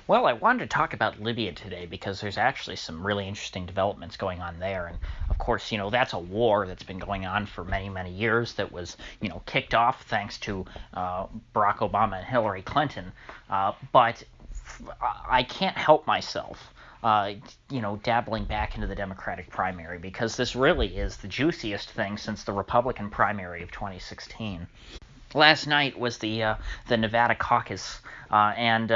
Well, I wanted to talk about Libya today because there's actually some really interesting developments going on there. And of course, that's a war that's been going on for many, many years that was, kicked off thanks to Barack Obama and Hillary Clinton. But I can't help myself. Dabbling back into the Democratic primary because this really is the juiciest thing since the Republican primary of 2016. Last night was the Nevada caucus, and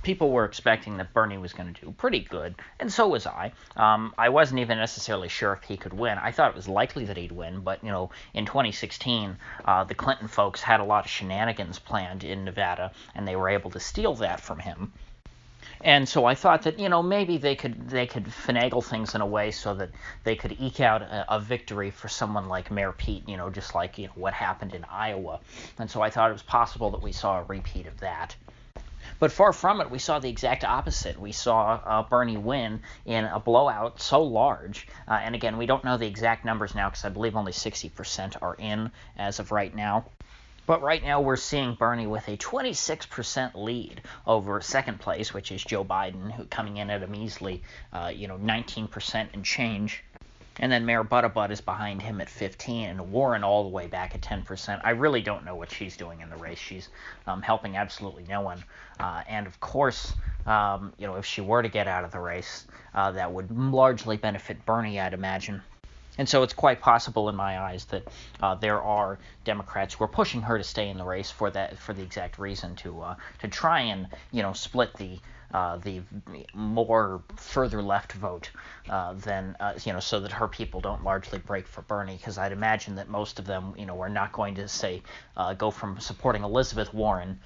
people were expecting that Bernie was going to do pretty good, and so was I. I wasn't even necessarily sure if he could win. I thought it was likely that he'd win, but in 2016, the Clinton folks had a lot of shenanigans planned in Nevada, and they were able to steal that from him. And so I thought that maybe they could finagle things in a way so that they could eke out a victory for someone like Mayor Pete, just like what happened in Iowa. And so I thought it was possible that we saw a repeat of that. But far from it, we saw the exact opposite. We saw Bernie win in a blowout so large. And again, we don't know the exact numbers now because I believe only 60% are in as of right now. But right now we're seeing Bernie with a 26% lead over second place, which is Joe Biden, who coming in at a measly, 19% and change. And then Mayor Buttigieg is behind him at 15, and Warren all the way back at 10%. I really don't know what she's doing in the race. She's helping absolutely no one. And of course, if she were to get out of the race, that would largely benefit Bernie, I'd imagine. And so it's quite possible in my eyes that there are Democrats who are pushing her to stay in the race for the exact reason to try and split the more further left vote than so that her people don't largely break for Bernie, because I'd imagine that most of them are not going to say go from supporting Elizabeth Warren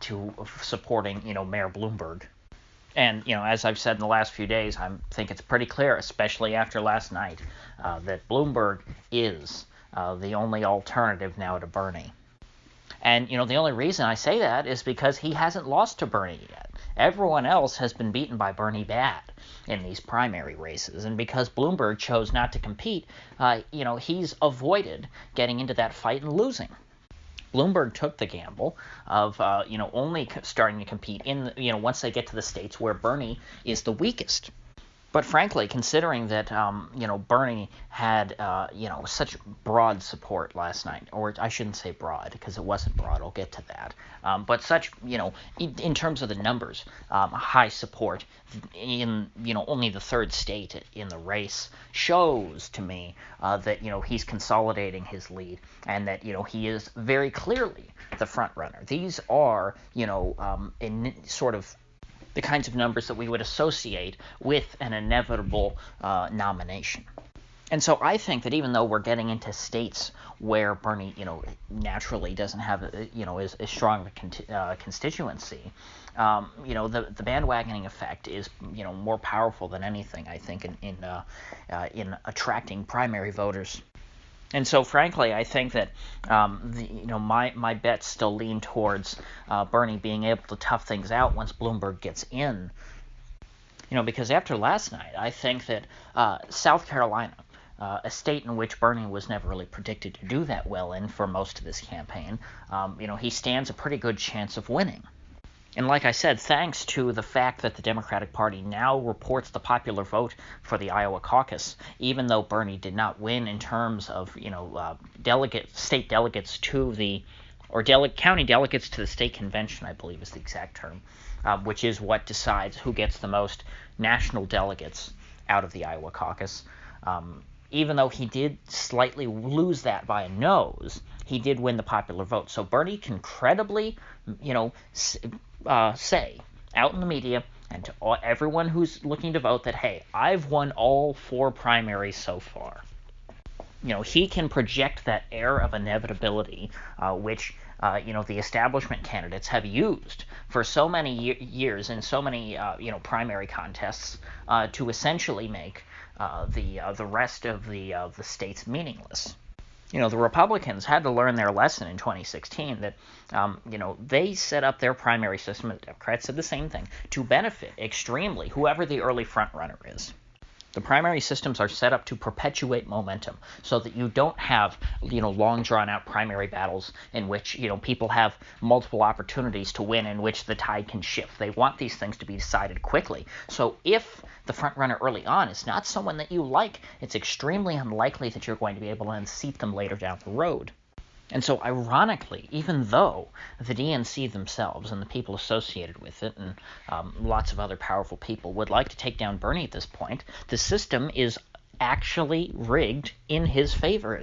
to supporting Mayor Bloomberg. And, as I've said in the last few days, I think it's pretty clear, especially after last night, that Bloomberg is the only alternative now to Bernie. And, the only reason I say that is because he hasn't lost to Bernie yet. Everyone else has been beaten by Bernie bad in these primary races. And because Bloomberg chose not to compete, he's avoided getting into that fight and losing. Bloomberg took the gamble of, only starting to compete in, once they get to the states where Bernie is the weakest. But frankly, considering that, Bernie had, such broad support last night, or I shouldn't say broad because it wasn't broad, I'll get to that, but such, in terms of the numbers, high support in, only the third state in the race shows to me that, he's consolidating his lead and that, he is very clearly the front runner. These are, in sort of the kinds of numbers that we would associate with an inevitable nomination. And so I think that even though we're getting into states where Bernie, naturally doesn't have, as strong a constituency, the bandwagoning effect is, more powerful than anything, I think, in attracting primary voters. And so, frankly, I think that my bets still lean towards Bernie being able to tough things out once Bloomberg gets in. Because after last night, I think that South Carolina, a state in which Bernie was never really predicted to do that well in for most of this campaign, he stands a pretty good chance of winning. And like I said, thanks to the fact that the Democratic Party now reports the popular vote for the Iowa caucus, even though Bernie did not win in terms of, state delegates to the, or county delegates to the state convention, I believe is the exact term, which is what decides who gets the most national delegates out of the Iowa caucus. Even though he did slightly lose that by a nose, he did win the popular vote. So Bernie can credibly, say out in the media and to everyone who's looking to vote that, hey, I've won all 4 primaries so far. He can project that air of inevitability, which, the establishment candidates have used for so many years in so many, primary contests to essentially make the rest of the states meaningless. The Republicans had to learn their lesson in 2016 that, they set up their primary system, and the Democrats said the same thing, to benefit extremely whoever the early front runner is. The primary systems are set up to perpetuate momentum so that you don't have, long drawn out primary battles in which, people have multiple opportunities to win in which the tide can shift. They want these things to be decided quickly. So if the front runner early on is not someone that you like, it's extremely unlikely that you're going to be able to unseat them later down the road. And so, ironically, even though the DNC themselves and the people associated with it and lots of other powerful people would like to take down Bernie at this point, the system is actually rigged in his favor.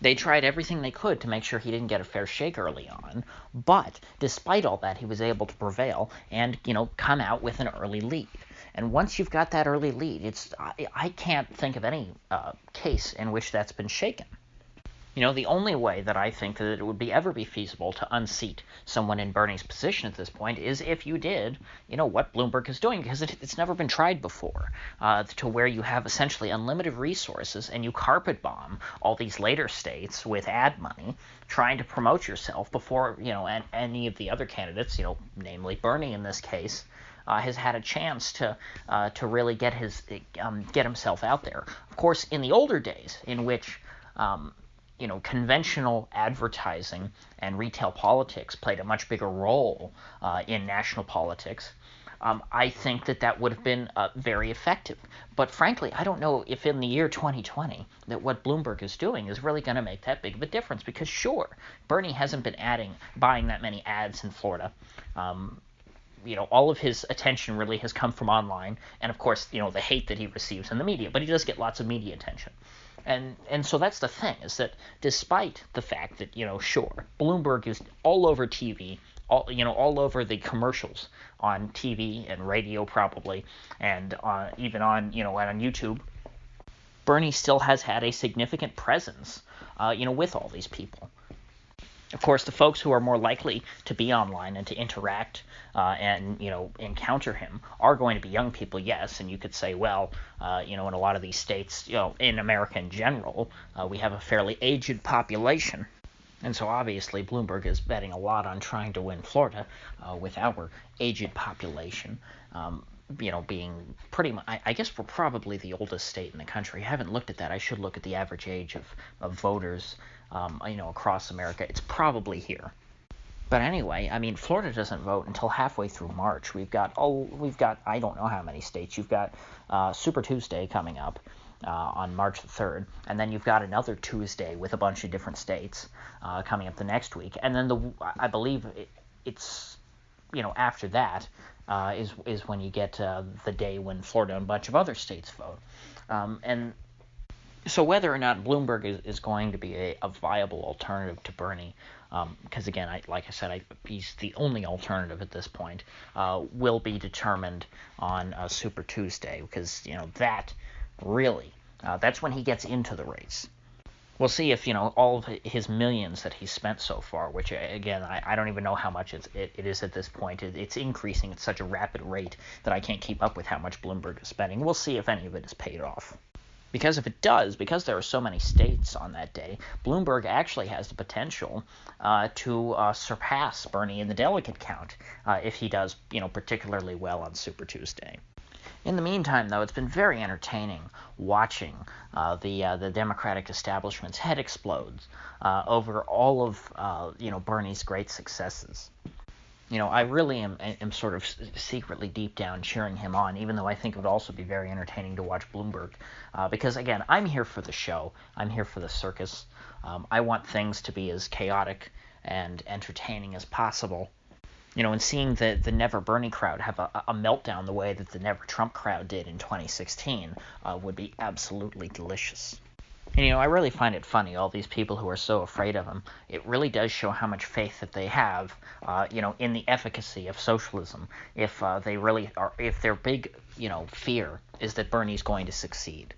They tried everything they could to make sure he didn't get a fair shake early on, but despite all that, he was able to prevail and, come out with an early lead. And once you've got that early lead, I can't think of any case in which that's been shaken. The only way that I think that it would ever be feasible to unseat someone in Bernie's position at this point is if you did, what Bloomberg is doing, because it's never been tried before, to where you have essentially unlimited resources and you carpet bomb all these later states with ad money, trying to promote yourself before, any of the other candidates, namely Bernie in this case, has had a chance to really get himself out there. Of course, in the older days, in which conventional advertising and retail politics played a much bigger role in national politics, I think that would have been very effective. But frankly, I don't know if in the year 2020 that what Bloomberg is doing is really going to make that big of a difference. Because sure, Bernie hasn't been buying that many ads in Florida. All of his attention really has come from online, and of course, the hate that he receives in the media. But he does get lots of media attention. And so that's the thing, is that despite the fact that, sure, Bloomberg is all over TV, all over the commercials on TV and radio probably, and even on YouTube, Bernie still has had a significant presence, with all these people. Of course, the folks who are more likely to be online and to interact and encounter him are going to be young people, yes. And you could say, well, in a lot of these states, in America in general, we have a fairly aged population. And so obviously Bloomberg is betting a lot on trying to win Florida with our aged population. Being pretty much, I guess we're probably the oldest state in the country. I haven't looked at that. I should look at the average age of voters, across America. It's probably here. But anyway, Florida doesn't vote until halfway through March. We've got I don't know how many states. You've got Super Tuesday coming up on March the 3rd, and then you've got another Tuesday with a bunch of different states coming up the next week, and then I believe it's after that is when you get the day when Florida and a bunch of other states vote, and so whether or not Bloomberg is going to be a viable alternative to Bernie, because again, like I said, he's the only alternative at this point, will be determined on Super Tuesday, because that really that's when he gets into the race. We'll see if all of his millions that he's spent so far, which again I don't even know how much it is at this point. It's increasing at such a rapid rate that I can't keep up with how much Bloomberg is spending. We'll see if any of it is paid off. Because if it does, because there are so many states on that day, Bloomberg actually has the potential to surpass Bernie in the delegate count if he does, particularly well on Super Tuesday. In the meantime, though, it's been very entertaining watching the Democratic establishment's head explode over all of Bernie's great successes. I really am sort of secretly deep down cheering him on, even though I think it would also be very entertaining to watch Bloomberg. Because, again, I'm here for the show. I'm here for the circus. I want things to be as chaotic and entertaining as possible. And seeing the Never Bernie crowd have a meltdown the way that the Never Trump crowd did in 2016 would be absolutely delicious. And, I really find it funny, all these people who are so afraid of him. It really does show how much faith that they have, in the efficacy of socialism. If they really are, if their big, fear is that Bernie's going to succeed.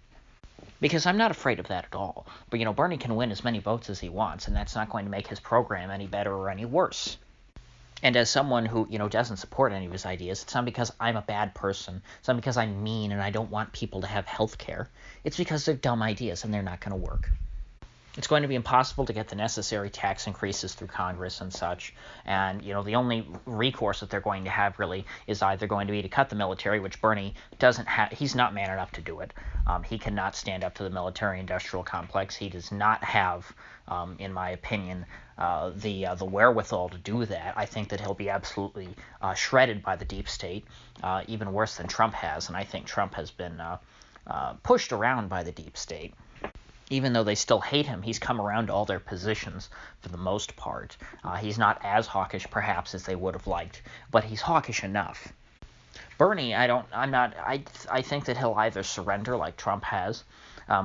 Because I'm not afraid of that at all. But, Bernie can win as many votes as he wants, and that's not going to make his program any better or any worse. And as someone who, doesn't support any of his ideas, it's not because I'm a bad person. It's not because I'm mean and I don't want people to have health care. It's because they're dumb ideas and they're not going to work. It's going to be impossible to get the necessary tax increases through Congress and such. And, the only recourse that they're going to have really is either going to be to cut the military, which Bernie doesn't have. He's not man enough to do it. He cannot stand up to the military-industrial complex. He does not have, in my opinion, the wherewithal to do that. I think that he'll be absolutely shredded by the deep state, even worse than Trump has. And I think Trump has been pushed around by the deep state. Even though they still hate him, he's come around to all their positions for the most part. He's not as hawkish, perhaps, as they would have liked, but he's hawkish enough. Bernie, I think that he'll either surrender like Trump has,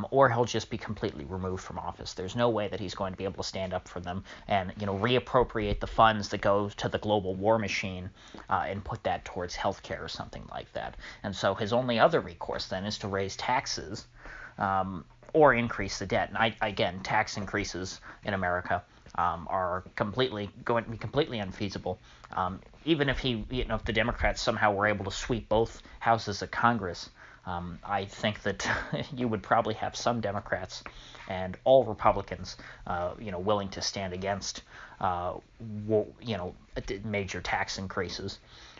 or he'll just be completely removed from office. There's no way that he's going to be able to stand up for them and, reappropriate the funds that go to the global war machine and put that towards healthcare or something like that. And so his only other recourse then is to raise taxes, or increase the debt. And again, tax increases in America are going to be completely unfeasible. Even if if the Democrats somehow were able to sweep both houses of Congress, I think that you would probably have some Democrats and all Republicans, willing to stand against, major tax increases.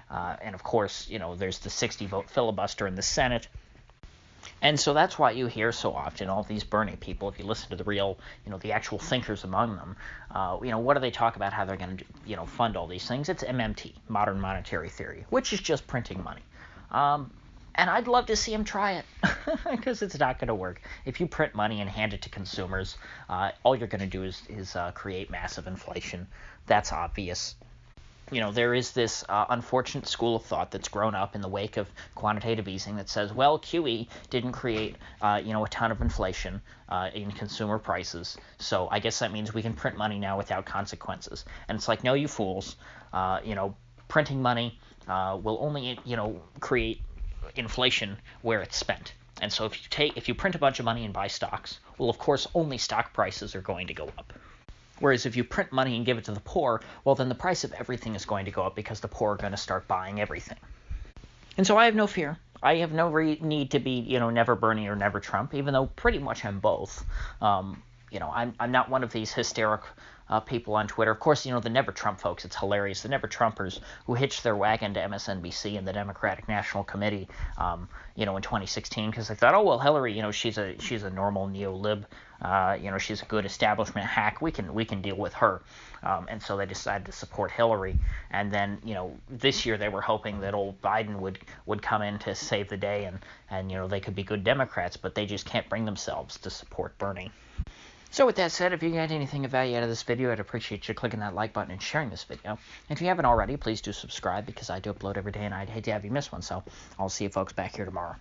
And of course, there's the 60-vote filibuster in the Senate. And so that's why you hear so often all these Bernie people, if you listen to the real, the actual thinkers among them, what do they talk about how they're going to, fund all these things? It's MMT, modern monetary theory, which is just printing money. And I'd love to see him try it, because it's not going to work. If you print money and hand it to consumers, all you're going to do is create massive inflation. That's obvious. There is this unfortunate school of thought that's grown up in the wake of quantitative easing that says, well, QE didn't create, a ton of inflation in consumer prices, so I guess that means we can print money now without consequences. And it's like, no, you fools. Printing money will only, create inflation where it's spent. And so if you print a bunch of money and buy stocks, well, of course, only stock prices are going to go up. Whereas if you print money and give it to the poor, well, then the price of everything is going to go up because the poor are going to start buying everything. And so I have no fear. I have no need to be, never Bernie or never Trump, even though pretty much I'm both. I'm not one of these hysteric people on Twitter. Of course, the Never Trump folks, it's hilarious. The Never Trumpers who hitched their wagon to MSNBC and the Democratic National Committee, in 2016, because they thought, oh, well, Hillary, she's a normal neo-lib. She's a good establishment hack. We can deal with her. And so they decided to support Hillary. And then, this year they were hoping that old Biden would come in to save the day and they could be good Democrats, but they just can't bring themselves to support Bernie. So with that said, if you got anything of value out of this video, I'd appreciate you clicking that like button and sharing this video. And if you haven't already, please do subscribe, because I do upload every day and I'd hate to have you miss one. So I'll see you folks back here tomorrow.